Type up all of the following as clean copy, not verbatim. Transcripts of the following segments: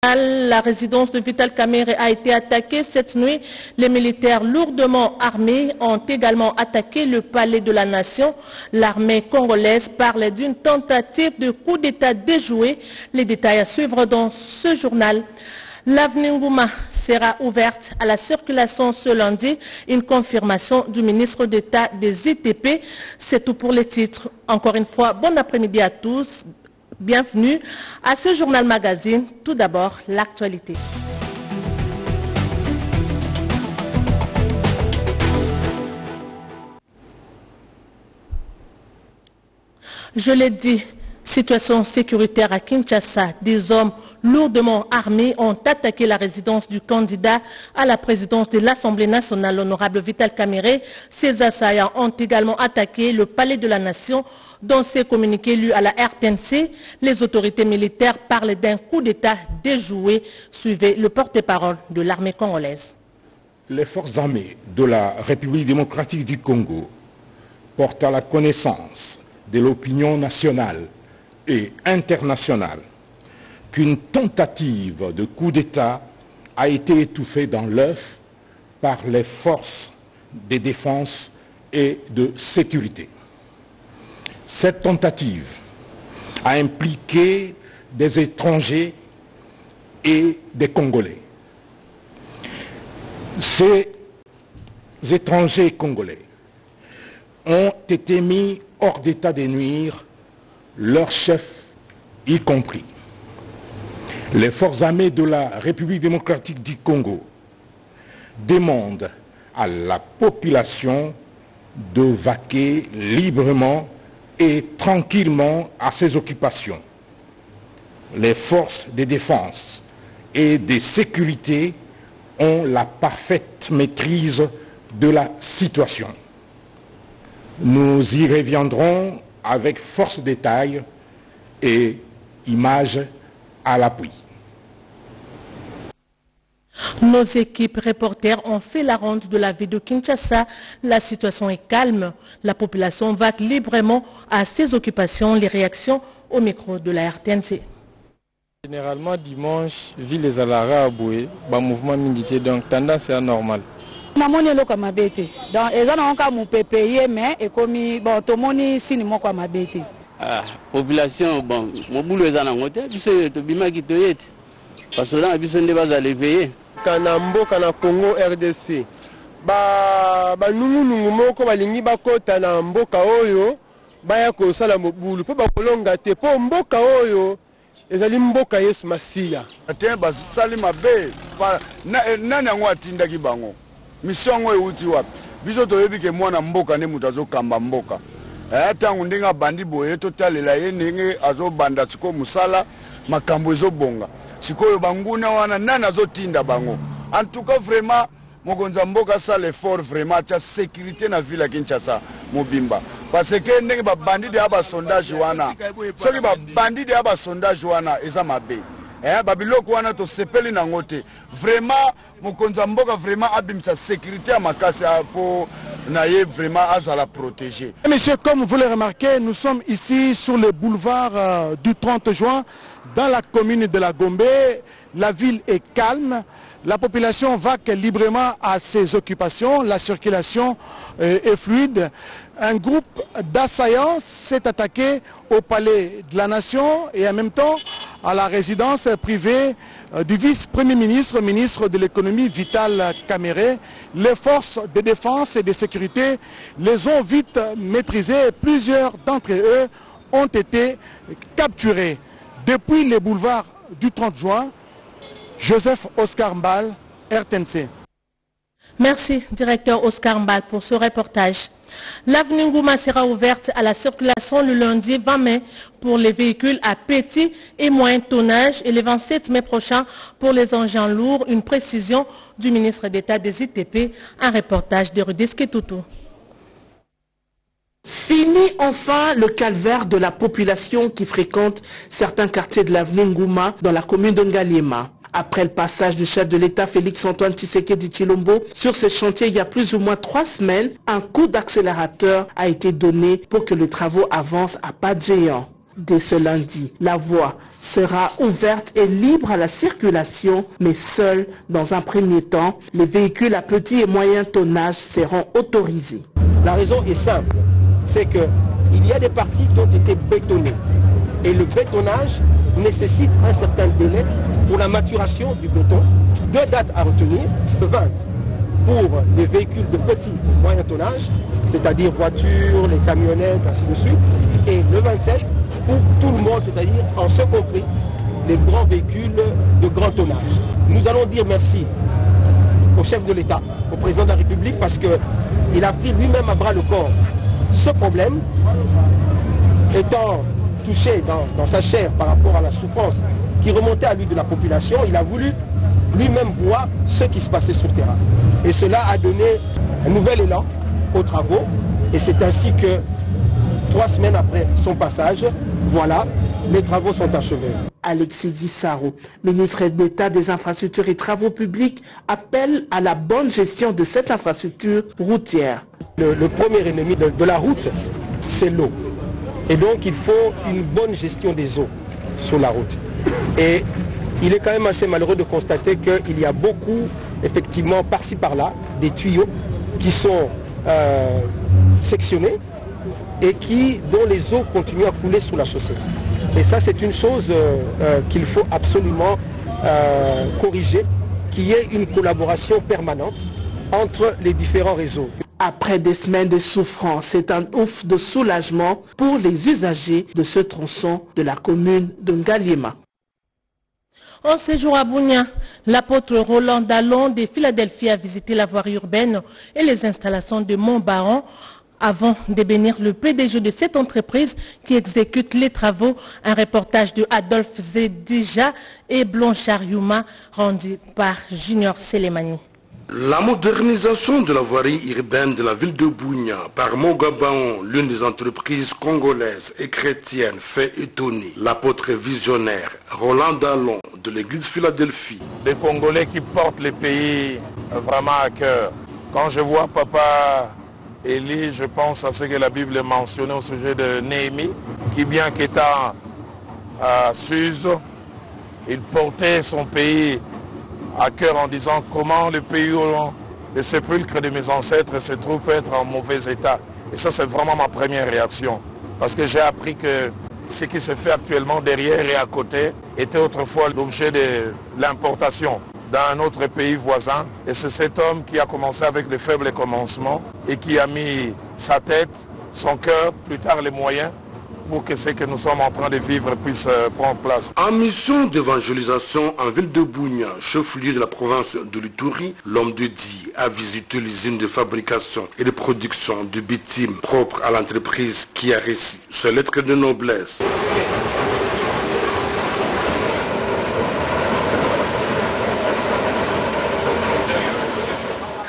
La résidence de Vital Kamerhe a été attaquée cette nuit. Les militaires lourdement armés ont également attaqué le palais de la nation. L'armée congolaise parle d'une tentative de coup d'État déjoué. Les détails à suivre dans ce journal. L'avenue Ngouma sera ouverte à la circulation ce lundi. Une confirmation du ministre d'État des ITP. C'est tout pour les titres. Encore une fois, bon après-midi à tous. Bienvenue à ce journal magazine. Tout d'abord, l'actualité. Je l'ai dit, situation sécuritaire à Kinshasa. Des hommes lourdement armés ont attaqué la résidence du candidat à la présidence de l'Assemblée nationale, l'honorable Vital Kamerhe. Ces assaillants ont également attaqué le palais de la nation. Dans ces communiqués lus à la RTNC, les autorités militaires parlent d'un coup d'État déjoué. Suivez le porte-parole de l'armée congolaise. Les forces armées de la République démocratique du Congo portent à la connaissance de l'opinion nationale et internationale qu'une tentative de coup d'État a été étouffée dans l'œuf par les forces de défense et de sécurité. Cette tentative a impliqué des étrangers et des Congolais. Ces étrangers congolais ont été mis hors d'état de nuire, leurs chefs y compris. Les forces armées de la République démocratique du Congo demandent à la population de vaquer librement et tranquillement à ses occupations. Les forces de défense et de sécurité ont la parfaite maîtrise de la situation. Nous y reviendrons avec force de détail et images à l'appui. Nos équipes reporters ont fait la ronde de la ville de Kinshasa. La situation est calme. La population vaque librement à ses occupations. Les réactions au micro de la RTNC. Généralement, dimanche, ville les alara à Boué, mouvement militaire, donc tendance est anormale. Donc, population, bon, mon boulot est en angoté, puisque tu bima qui te y est. Parce que là, il y a des lever. Kanambo kana Congo RDC ba nungu moko balingi bakota na mboka oyo baya kosala mobulu po bakolonga te po mboka oyo ezali mboka Yesu Masiya ate basali mabe nani yango atindaki bango mission ngo euti wapi biso toyebi ke mwana mboka ne mutu azokamba mboka ntango ndenge abandi boye totalela ye ndenge azobanda siko musala makambo ezobonga sikoyo banguna wana nani azotinda bango. En tout cas vraiment mokonza mboka sa l'effort vraiment ta sécurité na ville ya Kinshasa mobimba parce que ndenge ba bandit ya ba sondage wana soki ba bandit ya ba sondage wana eza mabe babiloko wana to sepeli na ngote vraiment mokonza mboka vraiment abimisa sécurité ya makasi pour naye vraiment à la protéger. Messieurs, comme vous le remarquez, nous sommes ici sur le boulevard du 30 juin dans la commune de la Gombe. La ville est calme, la population vaque librement à ses occupations, la circulation est fluide. Un groupe d'assaillants s'est attaqué au palais de la nation et en même temps à la résidence privée du vice-premier ministre, ministre de l'économie Vital Kamerhe. Les forces de défense et de sécurité les ont vite maîtrisés. Plusieurs d'entre eux ont été capturés. Depuis les boulevards du 30 juin, Joseph Oscar Mbal, RTNC. Merci, directeur Oscar Mbal, pour ce reportage. L'avenue Ngouma sera ouverte à la circulation le lundi 20 mai pour les véhicules à petit et moyen tonnage et le 27 mai prochain pour les engins lourds. Une précision du ministre d'État des ITP, un reportage de Rudis Ketoutou. Fini enfin le calvaire de la population qui fréquente certains quartiers de l'avenue Ngouma dans la commune de Ngaliema. Après le passage du chef de l'État Félix-Antoine Tshisekedi Tshilombo sur ce chantier il y a plus ou moins 3 semaines, un coup d'accélérateur a été donné pour que les travaux avancent à pas de géant. Dès ce lundi, la voie sera ouverte et libre à la circulation, mais seul dans un premier temps, les véhicules à petit et moyen tonnage seront autorisés. La raison est simple, c'est qu'il y a des parties qui ont été bétonnées. Et le bétonnage nécessite un certain délai pour la maturation du béton. 2 dates à retenir, le 20 pour les véhicules de petit et moyen tonnage, c'est-à-dire voitures, les camionnettes, ainsi de suite, et le 27 pour tout le monde, c'est-à-dire en ce compris les grands véhicules de grand tonnage. Nous allons dire merci au chef de l'État, au président de la République, parce qu'il a pris lui-même à bras le corps ce problème, étant touché dans sa chair par rapport à la souffrance qui remontait à lui de la population. Il a voulu lui-même voir ce qui se passait sur le terrain. Et cela a donné un nouvel élan aux travaux. Et c'est ainsi que 3 semaines après son passage, voilà, les travaux sont achevés. Alexis Guissaro, ministre d'État des Infrastructures et Travaux Publics, appelle à la bonne gestion de cette infrastructure routière. Le premier ennemi de la route, c'est l'eau. Et donc il faut une bonne gestion des eaux sur la route. Et il est quand même assez malheureux de constater qu'il y a beaucoup, effectivement, par-ci par-là, des tuyaux qui sont sectionnés et dont les eaux continuent à couler sous la chaussée. Et ça, c'est une chose qu'il faut absolument corriger, qu'il y ait une collaboration permanente entre les différents réseaux. Après des semaines de souffrance, c'est un ouf de soulagement pour les usagers de ce tronçon de la commune de Ngaliema. En séjour à Bunia, l'apôtre Roland Dallon de Philadelphie a visité la voirie urbaine et les installations de Montbaron avant de bénir le PDG de cette entreprise qui exécute les travaux. Un reportage de Adolphe Zedija et Blanchard Yuma rendu par Junior Selemani. La modernisation de la voirie urbaine de la ville de Bunia par Mogabaon, l'une des entreprises congolaises et chrétiennes, fait étonner l'apôtre visionnaire Roland Dallon de l'église Philadelphie. Des Congolais qui portent le pays vraiment à cœur. Quand je vois Papa Élie, je pense à ce que la Bible mentionnait au sujet de Néhémie, qui bien qu'étant à Suse, il portait son pays à cœur en disant comment le pays où le sépulcre de mes ancêtres se trouve peut être en mauvais état. Et ça, c'est vraiment ma première réaction. Parce que j'ai appris que ce qui se fait actuellement derrière et à côté était autrefois l'objet de l'importation d'un autre pays voisin. Et c'est cet homme qui a commencé avec le faible commencement et qui a mis sa tête, son cœur, plus tard les moyens, pour que ce que nous sommes en train de vivre puisse prendre place. En mission d'évangélisation en ville de Bunia, chef-lieu de la province de l'Ituri, l'homme de Dieu a visité l'usine de fabrication et de production de bitume propre à l'entreprise qui a reçu ses lettres de noblesse.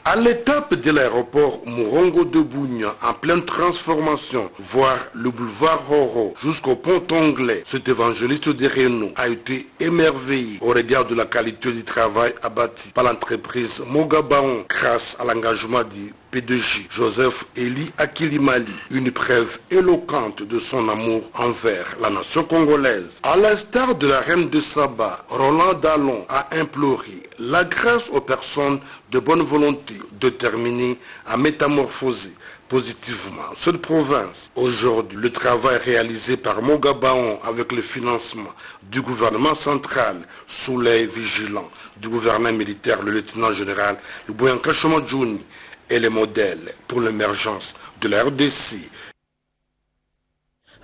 À l'étape de l'aéroport Morongo de Bunia, en pleine transformation, voire le boulevard Roro jusqu'au pont anglais, cet évangéliste de renom a été émerveillé au regard de la qualité du travail abattu par l'entreprise Mogabaon grâce à l'engagement du PDG Joseph Eli Akilimali, une preuve éloquente de son amour envers la nation congolaise. À l'instar de la reine de Saba, Roland Dallon a imploré la grâce aux personnes de bonne volonté déterminées à métamorphoser positivement cette province. Aujourd'hui, le travail réalisé par Mogabaon avec le financement du gouvernement central sous l'œil vigilant du gouverneur militaire, le lieutenant-général Boyanka Chomadjouni, est le modèle pour l'émergence de la RDC.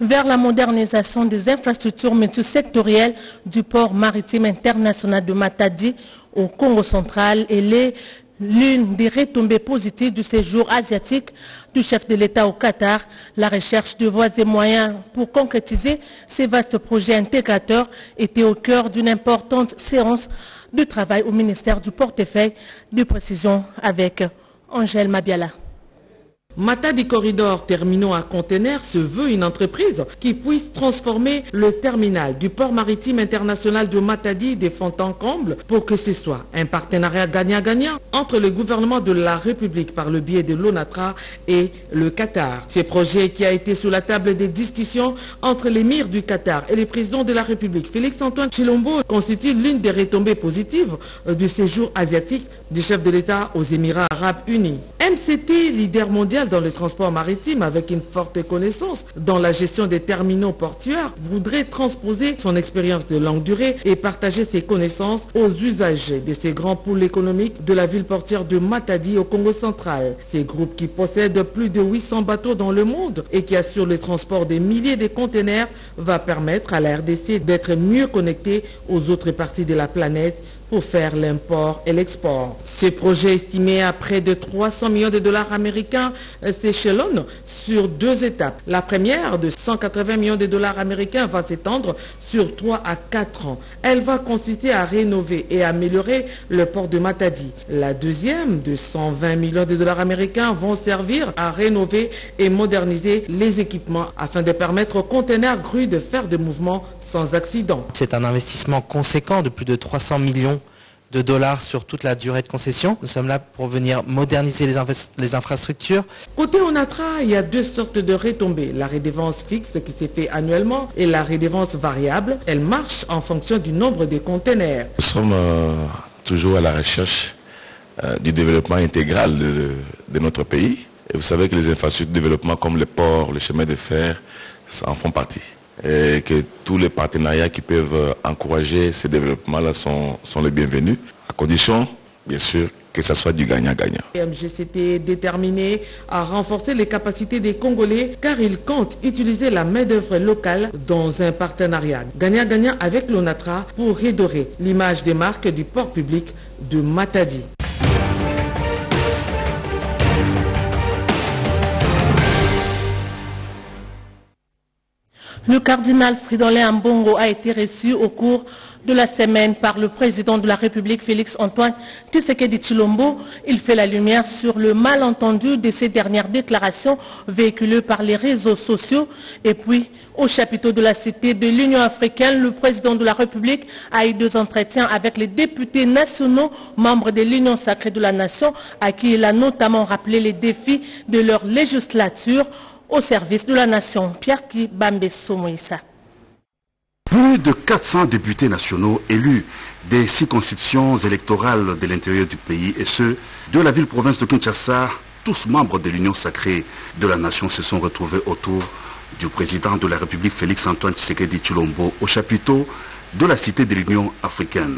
Vers la modernisation des infrastructures multisectorielles du port maritime international de Matadi au Congo central, elle est l'une des retombées positives du séjour asiatique du chef de l'État au Qatar. La recherche de voies et moyens pour concrétiser ces vastes projets intégrateurs était au cœur d'une importante séance de travail au ministère du portefeuille de précision avec Angèle Mabiala. Matadi Corridor Terminaux à conteneurs se veut une entreprise qui puisse transformer le terminal du port maritime international de Matadi des Fonds-en-Comble pour que ce soit un partenariat gagnant-gagnant entre le gouvernement de la République par le biais de l'ONATRA et le Qatar. Ce projet qui a été sous la table des discussions entre l'émir du Qatar et le président de la République, Félix-Antoine Tshilombo, constitue l'une des retombées positives du séjour asiatique du chef de l'État aux Émirats Arabes Unis. MCT, leader mondial dans le transport maritime avec une forte connaissance dans la gestion des terminaux portuaires, voudrait transposer son expérience de longue durée et partager ses connaissances aux usagers de ces grands pôles économiques de la ville portuaire de Matadi au Congo central. Ces groupes qui possèdent plus de 800 bateaux dans le monde et qui assurent le transport des milliers de conteneurs va permettre à la RDC d'être mieux connectée aux autres parties de la planète pour faire l'import et l'export. Ce projet estimé à près de 300 millions de dollars américains s'échelonne sur 2 étapes. La première de 180 millions de dollars américains va s'étendre sur 3 à 4 ans. Elle va consister à rénover et améliorer le port de Matadi. La deuxième de 120 millions de dollars américains vont servir à rénover et moderniser les équipements afin de permettre aux conteneurs grues de faire des mouvements sans accident. C'est un investissement conséquent de plus de 300 millions de dollars sur toute la durée de concession. Nous sommes là pour venir moderniser les infrastructures. Côté ONATRA, il y a 2 sortes de retombées. La redevance fixe qui s'est fait annuellement et la redevance variable. Elle marche en fonction du nombre de conteneurs. Nous sommes toujours à la recherche du développement intégral de notre pays. Et vous savez que les infrastructures de développement comme les ports, les chemins de fer, ça en font partie. Et que tous les partenariats qui peuvent encourager ces développements-là sont les bienvenus, à condition, bien sûr, que ça soit du gagnant-gagnant. MGCT est déterminé à renforcer les capacités des Congolais car ils comptent utiliser la main-d'œuvre locale dans un partenariat gagnant-gagnant avec l'ONATRA pour redorer l'image des marques du port public de Matadi. Le cardinal Fridolin Ambongo a été reçu au cours de la semaine par le président de la République, Félix-Antoine Tshisekedi Tshilombo. Il fait la lumière sur le malentendu de ces dernières déclarations véhiculées par les réseaux sociaux. Et puis, au chapiteau de la Cité de l'Union africaine, le président de la République a eu 2 entretiens avec les députés nationaux, membres de l'Union sacrée de la Nation, à qui il a notamment rappelé les défis de leur législature au service de la nation. Pierre Kibambeso Moïsa. Plus de 400 députés nationaux élus des circonscriptions électorales de l'intérieur du pays et ceux de la ville-province de Kinshasa, tous membres de l'Union sacrée de la nation, se sont retrouvés autour du président de la République Félix-Antoine Tshisekedi Tshilombo au chapiteau de la Cité de l'Union africaine.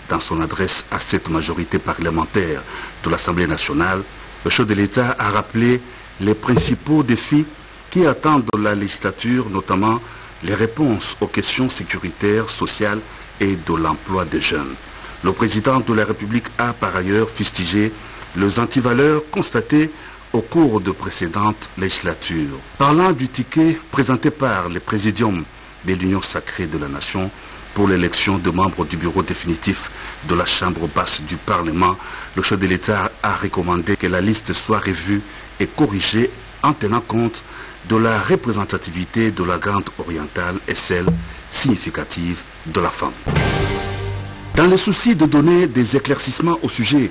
Dans son adresse à cette majorité parlementaire de l'Assemblée nationale, le chef de l'État a rappelé les principaux défis qui attendent la législature, notamment les réponses aux questions sécuritaires, sociales et de l'emploi des jeunes. Le président de la République a par ailleurs fustigé les antivaleurs constatées au cours de précédentes législatures. Parlant du ticket présenté par le présidium de l'Union sacrée de la nation pour l'élection de membres du bureau définitif de la Chambre basse du Parlement, le chef de l'État a recommandé que la liste soit revue et corrigée en tenant compte de la représentativité de la Grande Orientale et celle significative de la femme. Dans le souci de donner des éclaircissements au sujet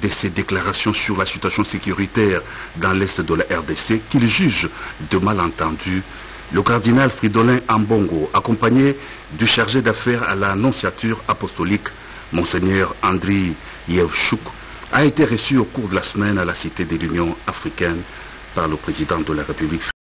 de ces déclarations sur la situation sécuritaire dans l'Est de la RDC, qu'il juge de malentendus, le cardinal Fridolin Ambongo, accompagné du chargé d'affaires à l'annonciature apostolique, Monseigneur Andriy Yevchuk, a été reçu au cours de la semaine à la Cité de l'Union africaine par le président de la République.